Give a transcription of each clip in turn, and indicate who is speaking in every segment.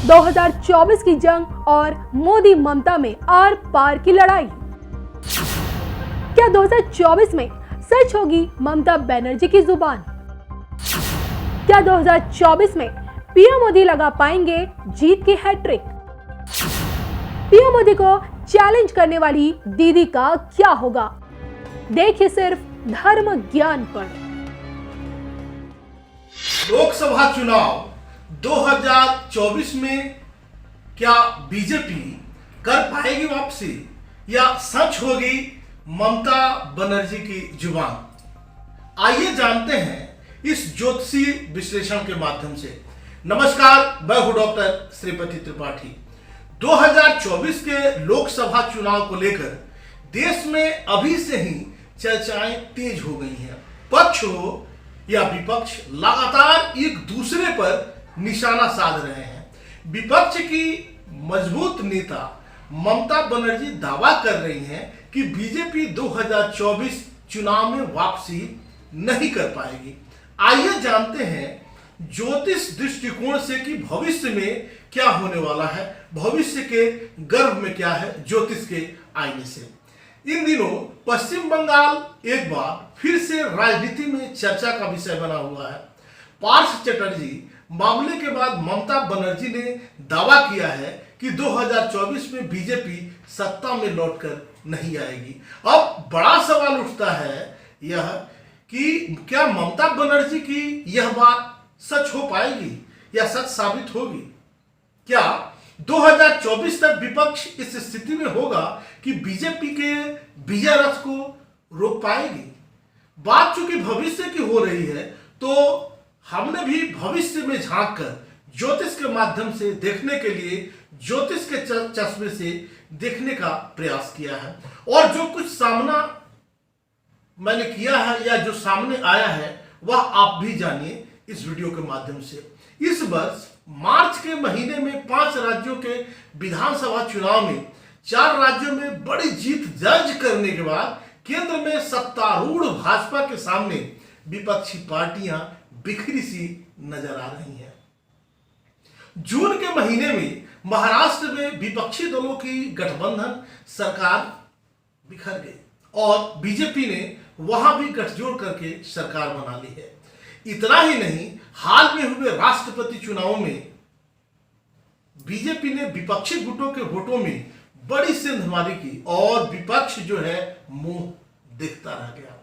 Speaker 1: 2024 की जंग और मोदी ममता में आर पार की लड़ाई। क्या 2024 में सच होगी ममता बनर्जी की जुबान? क्या 2024 में पीएम मोदी लगा पाएंगे जीत की हैट्रिक? पीएम मोदी को चैलेंज करने वाली दीदी का क्या होगा? देखिए सिर्फ धर्म ज्ञान पर।
Speaker 2: लोकसभा चुनाव 2024 में क्या बीजेपी कर पाएगी वापसी या सच होगी ममता बनर्जी की जुबान? आइए जानते हैं इस ज्योतिषीय विश्लेषण के माध्यम से। नमस्कार, मैं हूं डॉक्टर श्रीपति त्रिपाठी। 2024 के लोकसभा चुनाव को लेकर देश में अभी से ही चर्चाएं तेज हो गई हैं। पक्ष हो या विपक्ष लगातार एक दूसरे पर निशाना साध रहे हैं। विपक्ष की मजबूत नेता ममता बनर्जी दावा कर रही हैं कि बीजेपी 2024 चुनाव में वापसी नहीं कर पाएगी। आइए जानते हैं ज्योतिष दृष्टिकोण से कि भविष्य में क्या होने वाला है, भविष्य के गर्भ में क्या है ज्योतिष के आईने से। इन दिनों पश्चिम बंगाल एक बार फिर से राजनीति में चर्चा का विषय बना हुआ है। पार्थ चटर्जी मामले के बाद ममता बनर्जी ने दावा किया है कि 2024 में बीजेपी सत्ता में लौटकर नहीं आएगी। अब बड़ा सवाल उठता है यह कि क्या ममता बनर्जी की यह बात सच हो पाएगी या सच साबित होगी? क्या 2024 तक विपक्ष इस स्थिति में होगा कि बीजेपी के विजय रथ को रोक पाएगी? बात चूंकि भविष्य की हो रही है तो हमने भी भविष्य में झांककर ज्योतिष के माध्यम से देखने के लिए ज्योतिष के चश्मे से देखने का प्रयास किया है। और जो कुछ सामना मैंने किया है या जो सामने आया है वह आप भी जानिए इस वीडियो के माध्यम से। इस वर्ष मार्च के महीने में 5 राज्यों के विधानसभा चुनाव में 4 राज्यों में बड़ी जीत दर्ज करने के बाद केंद्र में सत्तारूढ़ भाजपा के सामने विपक्षी पार्टियां बिखरी सी नजर आ रही हैं। जून के महीने में महाराष्ट्र में विपक्षी दलों की गठबंधन सरकार बिखर गई और बीजेपी ने वहां भी गठजोड़ करके सरकार बना ली है। इतना ही नहीं, हाल में हुए राष्ट्रपति चुनावों में बीजेपी ने विपक्षी गुटों के वोटों में बड़ी सेंधमारी की और विपक्ष जो है मुंह देखता रह गया।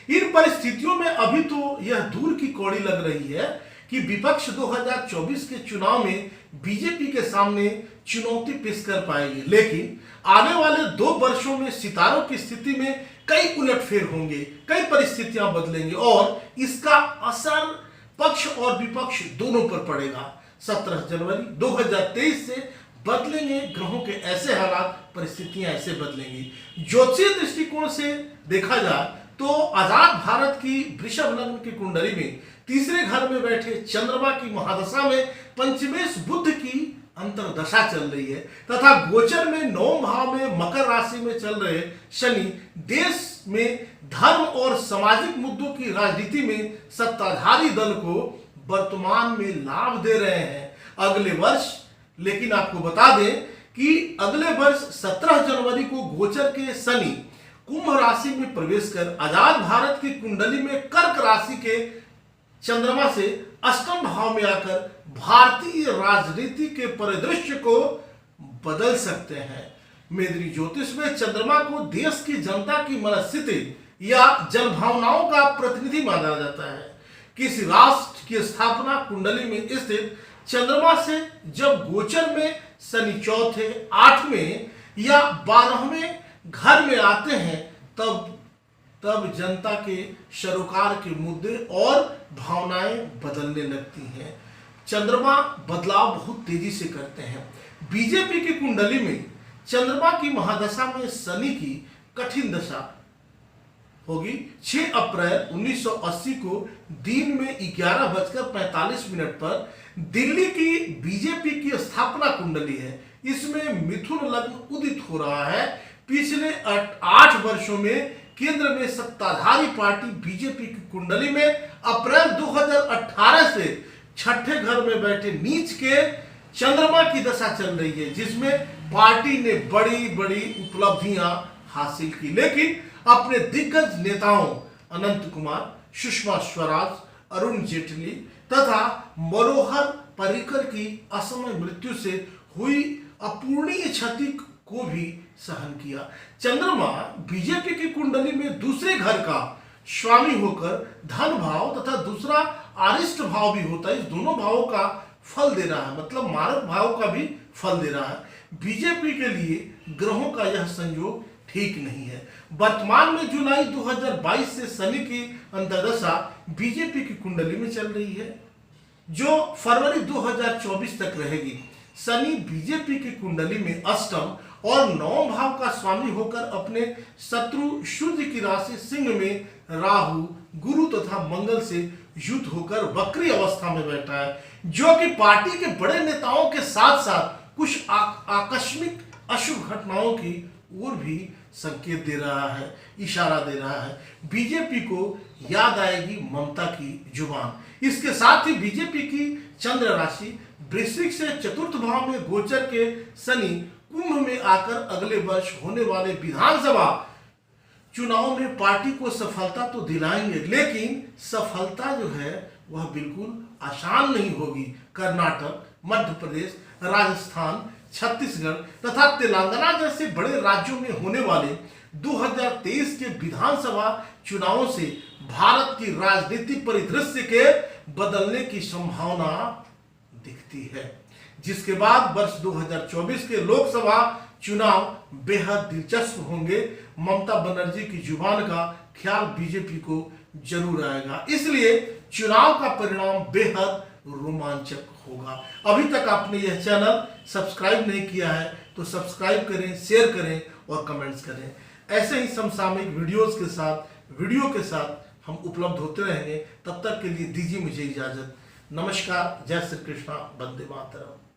Speaker 2: इन परिस्थितियों में अभी तो यह दूर की कौड़ी लग रही है कि विपक्ष 2024 के चुनाव में बीजेपी के सामने चुनौती पेश कर पाएगी, लेकिन आने वाले 2 वर्षों में सितारों की स्थिति में कई उलटफेर होंगे, कई परिस्थितियां बदलेंगी और इसका असर पक्ष और विपक्ष दोनों पर पड़ेगा। 17 जनवरी 2023 से बदलेंगे ग्रहों के ऐसे हालात, परिस्थितियां ऐसे बदलेंगी। ज्योतिषीय दृष्टिकोण से देखा जाए तो आजाद भारत की वृषभ लग्न की कुंडली में तीसरे घर में बैठे चंद्रमा की महादशा में पंचमेश बुध की अंतरदशा चल रही है तथा गोचर में 9 भाव में मकर राशि में चल रहे शनि देश में धर्म और सामाजिक मुद्दों की राजनीति में सत्ताधारी दल को वर्तमान में लाभ दे रहे हैं। अगले वर्ष, लेकिन आपको बता दें कि अगले वर्ष 17 जनवरी को गोचर के शनि कुंभ राशि में प्रवेश कर आजाद भारत की कुंडली में कर्क राशि के चंद्रमा से अष्टम भाव में आकर भारतीय राजनीति के परिदृश्य को बदल सकते हैं। मेदरी ज्योतिष में चंद्रमा को देश की जनता की मनस्थिति या जनभावनाओं का प्रतिनिधि माना जाता है। किसी राष्ट्र की स्थापना कुंडली में स्थित चंद्रमा से जब गोचर में शनि चौथे, 8वें या 12वें घर में आते हैं तब जनता के सरोकार के मुद्दे और भावनाएं बदलने लगती हैं। चंद्रमा बदलाव बहुत तेजी से करते हैं। बीजेपी की कुंडली में चंद्रमा की महादशा में शनि की कठिन दशा होगी। 6 अप्रैल 1980 को दिन में 11:45 पर दिल्ली की बीजेपी की स्थापना कुंडली है। इसमें मिथुन लग्न उदित हो रहा है। पिछले 8 वर्षों में केंद्र में सत्ताधारी पार्टी बीजेपी की कुंडली में अप्रैल 2018 से छठे घर में बैठे नीच के चंद्रमा की दशा चल रही है, जिसमें पार्टी ने बड़ी बड़ी उपलब्धियां हासिल की, लेकिन अपने दिग्गज नेताओं अनंत कुमार, सुषमा स्वराज, अरुण जेटली तथा मनोहर पर्रिकर की असमय मृत्यु से हुई अपूरणीय क्षति को भी सहन किया। चंद्रमा बीजेपी की कुंडली में दूसरे घर का स्वामी होकर धन भाव तथा दूसरा आरिष्ट भाव भी होता है, इस दोनों भावों का फल दे रहा है, मतलब मारक भाव का भी फल दे रहा है। बीजेपी के लिए ग्रहों का यह संयोग ठीक नहीं है। वर्तमान में जुलाई 2022 से शनि की अंतर्दशा बीजेपी की कुंडली में चल रही है, जो फरवरी 2024 तक रहेगी। शनि बीजेपी की कुंडली में अष्टम और नवम भाव का स्वामी होकर अपने शत्रु सूर्य की राशि सिंह में राहु, गुरु तथा मंगल से युद्ध होकर वक्री अवस्था में बैठा है, जो कि पार्टी के बड़े नेताओं के साथ साथ कुछ आकस्मिक अशुभ घटनाओं की ओर भी संकेत दे रहा है, इशारा दे रहा है। बीजेपी को याद आएगी ममता की जुबान। इसके साथ ही बीजेपी की चंद्र राशि वृश्चिक से चतुर्थ भाव में गोचर के शनि कुंभ में आकर अगले वर्ष होने वाले विधानसभा चुनाव में पार्टी को सफलता तो दिलाएंगे, लेकिन सफलता जो है वह बिल्कुल आसान नहीं होगी। कर्नाटक, मध्य प्रदेश, राजस्थान, छत्तीसगढ़ तथा तेलंगाना जैसे बड़े राज्यों में होने वाले 2023 के विधानसभा चुनावों से भारत की राजनीतिक परिदृश्य के बदलने की संभावना दिखती है, जिसके बाद वर्ष 2024 के लोकसभा चुनाव बेहद दिलचस्प होंगे। ममता बनर्जी की जुबान का ख्याल बीजेपी को जरूर आएगा, इसलिए चुनाव का परिणाम बेहद रोमांचक होगा। अभी तक आपने यह चैनल सब्सक्राइब नहीं किया है तो सब्सक्राइब करें, शेयर करें और कमेंट्स करें। ऐसे ही समसामयिक वीडियो के साथ हम उपलब्ध होते रहेंगे। तब तक के लिए दीजिए मुझे इजाजत। नमस्कार, जय श्री कृष्णा, वंदे मातरम।